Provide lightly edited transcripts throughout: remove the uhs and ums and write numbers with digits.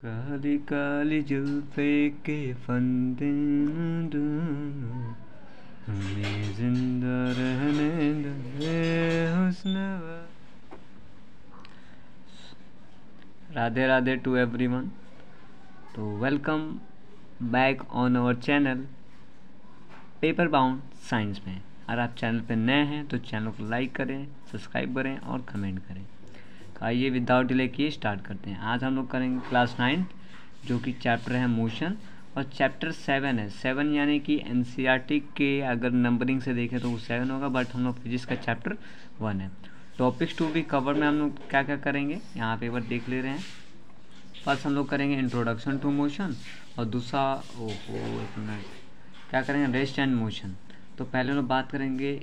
काली काली जुल्फे के फंदे हमें जिंदा रहने दे हुस्न राधे राधे टू एवरीवन। तो welcome back on our channel paper bound science में। अगर आप चैनल पर नए हैं तो चैनल को लाइक करें, सब्सक्राइब करें और कमेंट करें। तो आइए विदाउट डिले किए स्टार्ट करते हैं। आज हम लोग करेंगे क्लास 9 जो कि चैप्टर है मोशन और चैप्टर 7 है। 7 यानी कि एनसीईआरटी के अगर नंबरिंग से देखें तो वो 7 होगा, बट हम लोग फिजिक्स का चैप्टर 1 है। टॉपिक्स टू भी कवर में हम लोग क्या क्या करेंगे यहाँ पे एक बार देख ले रहे हैं। फर्स्ट हम लोग करेंगे इंट्रोडक्शन टू मोशन और दूसरा क्या करेंगे रेस्ट एंड मोशन। तो पहले हम लोग बात करेंगे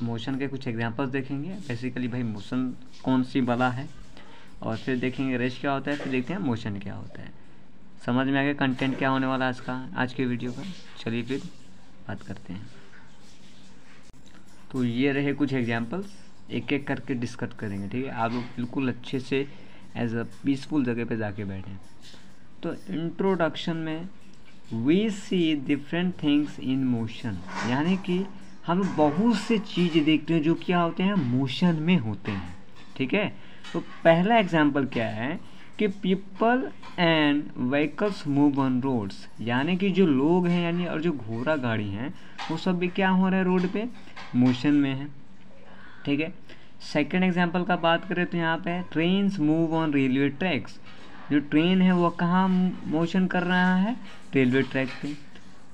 मोशन के कुछ एग्जांपल्स देखेंगे, बेसिकली भाई मोशन कौन सी बला है, और फिर देखेंगे रेस्ट क्या होता है, फिर देखते हैं मोशन क्या होता है। समझ में आ गया कंटेंट क्या होने वाला आज के वीडियो का। चलिए फिर बात करते हैं। तो ये रहे कुछ एग्जांपल्स, एक एक करके डिस्कस करेंगे, ठीक है। आप लोग बिल्कुल अच्छे से एज अ पीसफुल जगह पे जाके बैठें। तो इंट्रोडक्शन में we see different things in motion, यानी कि हम बहुत से चीज़ देखते हैं जो क्या होते हैं मोशन में होते हैं, ठीक है। तो पहला एग्जांपल क्या है कि people and vehicles move on roads, यानी कि जो लोग हैं यानी और जो घोड़ा गाड़ी हैं वो सब भी क्या हो रहा है रोड पे मोशन में है, ठीक है। सेकंड एग्जांपल का बात करें तो यहाँ पे trains move on railway tracks, जो ट्रेन है वो कहाँ मोशन कर रहा है रेलवे ट्रैक पे।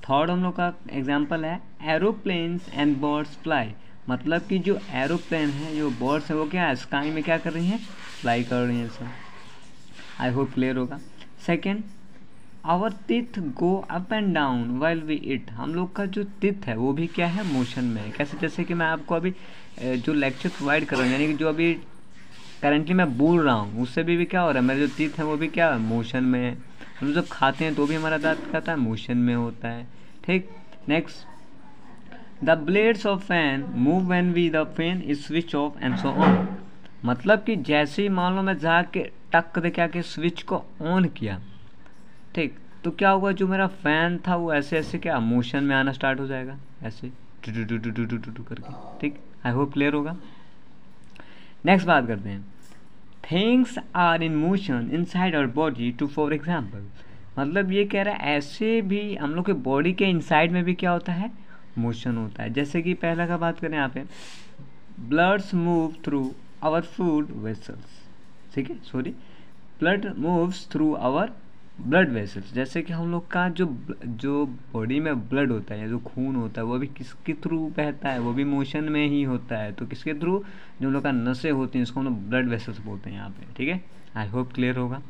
थर्ड हम लोग का एग्जांपल है एरोप्लेन्स एंड बर्ड्स फ्लाई, मतलब कि जो एरोप्लेन है जो बर्ड्स है वो क्या स्काई में क्या कर रही हैं फ्लाई कर रही हैं सब। आई होप क्लियर होगा। Second our teeth go up and down while we eat, हम लोग का जो टीथ है वो भी क्या है मोशन में है। कैसे, जैसे कि मैं आपको अभी जो लेक्चर प्रोवाइड कर रहा हूँ, यानी कि जो अभी करेंटली मैं बोल रहा हूँ उससे भी क्या हो रहा है, मेरे जो टीथ है वो भी क्या मोशन में है। हम जब खाते हैं तो भी हमारा दांत क्या होता है मोशन में होता है, ठीक। Next the blades of fan move when we the fan is switch off and so on, मतलब कि जैसे ही मान लो मैं जाके टक दे क्या के स्विच को ऑन किया, ठीक, तो क्या होगा जो मेरा फैन था वो ऐसे ऐसे क्या मोशन में आना स्टार्ट हो जाएगा, ऐसे टू टू टू टू टू टू टू करके, ठीक। आई होप क्लियर होगा। नेक्स्ट बात करते हैं things are in motion inside our body too for example, मतलब ये कह रहा है ऐसे भी हम लोग के बॉडी के इनसाइड में भी क्या होता है मोशन होता है। जैसे कि पहला का बात करें यहाँ पे bloods move through our food vessels, ठीक है, sorry blood moves through our blood vessels, जैसे कि हम लोग का जो बॉडी में ब्लड होता है या जो खून होता है वो भी किसके थ्रू बहता है, वो भी मोशन में ही होता है। तो किसके थ्रू, जो लोग का नसें होती हैं उसको हम लोग ब्लड वेसल्स बोलते हैं यहाँ पे, ठीक है। आई होप क्लियर होगा।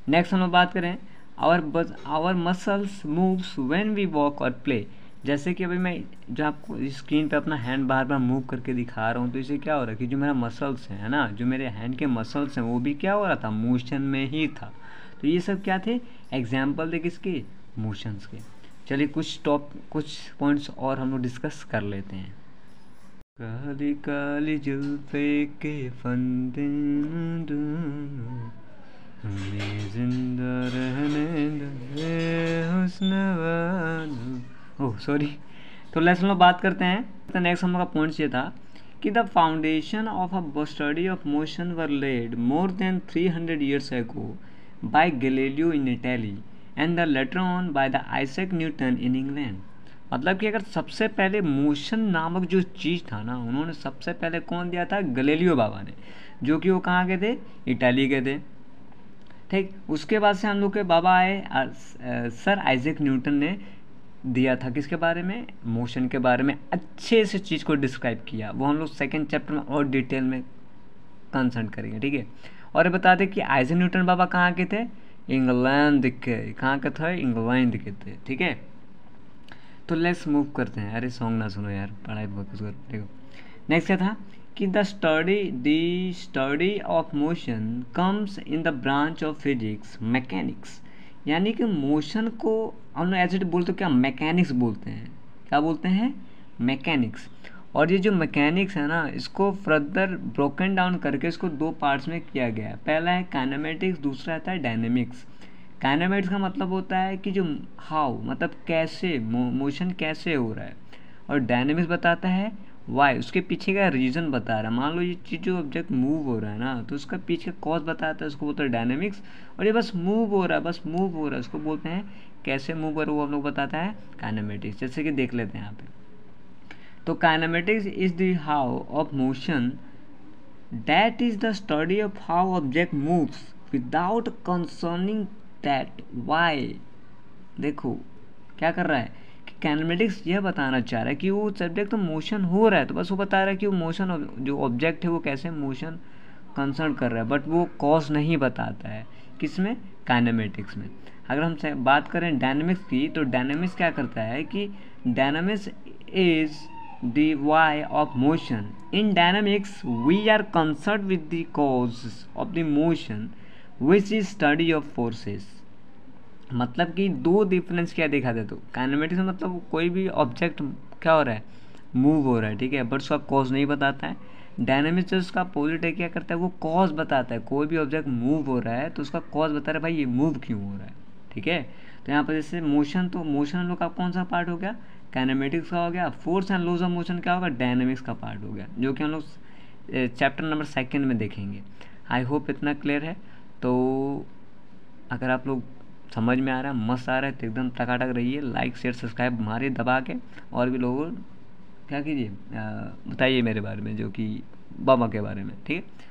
नेक्स्ट हम लोग बात करें our muscles moves when we walk और प्ले, जैसे कि अभी मैं जो आपको स्क्रीन पे अपना हैंड बार बार मूव करके दिखा रहा हूँ, तो इससे क्या हो रहा है कि जो मेरा मसल्स है ना, जो मेरे हैंड के मसल्स हैं वो भी क्या हो रहा था मोशन में ही था। तो ये सब क्या थे एग्जाम्पल थे किसके मोशंस के। चलिए कुछ पॉइंट्स और हम लोग डिस्कस कर लेते हैं। काली काली जुल्फे के फंदे हमें जिंदा रहने दे हुस्न वालों। Oh sorry. तो लेट्स हम लोग बात करते हैं। तो नेक्स्ट हम लोग का पॉइंट ये था कि the foundation of a study of motion were laid more than 300 years ago by Galileo in Italy and the later on by the Isaac Newton in England, मतलब कि अगर सबसे पहले मोशन नामक जो चीज़ था ना उन्होंने सबसे पहले कौन दिया था गैलीलियो बाबा ने, जो कि वो कहाँ के थे इटाली के थे, ठीक। उसके बाद से हम लोग के बाबा आए सर आइजैक न्यूटन ने दिया था किसके बारे में मोशन के बारे में, अच्छे से चीज़ को डिस्क्राइब किया। वो हम लोग सेकेंड चैप्टर में और डिटेल में कंसर्न करेंगे, ठीक है। और ये बता दें कि आइजैक न्यूटन बाबा कहाँ के थे इंग्लैंड के, कहाँ के थे इंग्लैंड के थे, ठीक है। तो लेट्स मूव करते हैं। अरे सॉन्ग ना सुनो यार, पढ़ाई फोकस करो, देखो। नेक्स्ट क्या था कि the study of motion comes in the branch of physics mechanics, यानी कि मोशन को हम लोग एज इट बोलते क्या मैकेनिक्स बोलते हैं, क्या बोलते हैं मैकेनिक्स। और ये जो मैकेनिक्स है ना, इसको फर्दर ब्रोकन डाउन करके इसको दो पार्ट्स में किया गया है। पहला है काइनेमेटिक्स, दूसरा आता है डायनेमिक्स। काइनेमेटिक्स का मतलब होता है कि जो हाउ, मतलब कैसे, मोशन कैसे हो रहा है, और डायनेमिक्स बताता है वाई, उसके पीछे का रीज़न बता रहा है। मान लो ये चीज़ जो ऑब्जेक्ट मूव हो रहा है ना, तो उसका पीछे का कॉज बताता है, उसको बोलते हैं डायनेमिक्स। और ये बस मूव हो रहा है, बस मूव हो रहा है, उसको बोलते हैं कैसे मूव कर, वो हम लोग बताता है काइनेमेटिक्स। जैसे कि देख लेते हैं यहाँ पे, तो kinematics is the how of motion, that is the study of how object moves without concerning that why. देखो क्या कर रहा है कि काइनेमेटिक्स यह बताना चाह रहा है कि वो सब्जेक्ट तो मोशन हो रहा है, तो बस वो बता रहा है कि वो मोशन, जो ऑब्जेक्ट है वो कैसे मोशन कंसर्न कर रहा है, बट वो कॉज नहीं बताता है। किसमें? काइनेमेटिक्स में। अगर हम बात करें डायनेमिक्स की, तो डायनेमिक्स क्या करता है कि dynamics is the why of motion. In dynamics, we are concerned with the causes of the motion, which is study of forces. मतलब कि दो डिफरेंस क्या दिखा दे, तो काइनेमेटिक्स में मतलब कोई भी ऑब्जेक्ट क्या हो रहा है, मूव हो रहा है, ठीक है, बट उसका कॉज नहीं बताता है। डायनेमिक्स जो उसका अपोजिट है, क्या करता है, वो कॉज बताता है। कोई भी ऑब्जेक्ट मूव हो रहा है तो उसका कॉज बता रहा है, भाई ये मूव क्यों हो रहा है, ठीक है। तो यहाँ पर जैसे मोशन, तो मोशन हम लोग का कौन सा पार्ट हो गया, काइनेमेटिक्स का हो गया। Force and laws of motion क्या होगा, डायनेमिक्स का पार्ट हो गया, जो कि हम लोग चैप्टर नंबर 2 में देखेंगे। आई होप इतना क्लियर है। तो अगर आप लोग समझ में आ रहा है, मस्त आ रहा है, तो एकदम टकाटक रहिए, लाइक शेयर सब्सक्राइब मारिए दबा के, और भी लोगों क्या कीजिए, बताइए मेरे बारे में, जो कि बाबा के बारे में, ठीक है।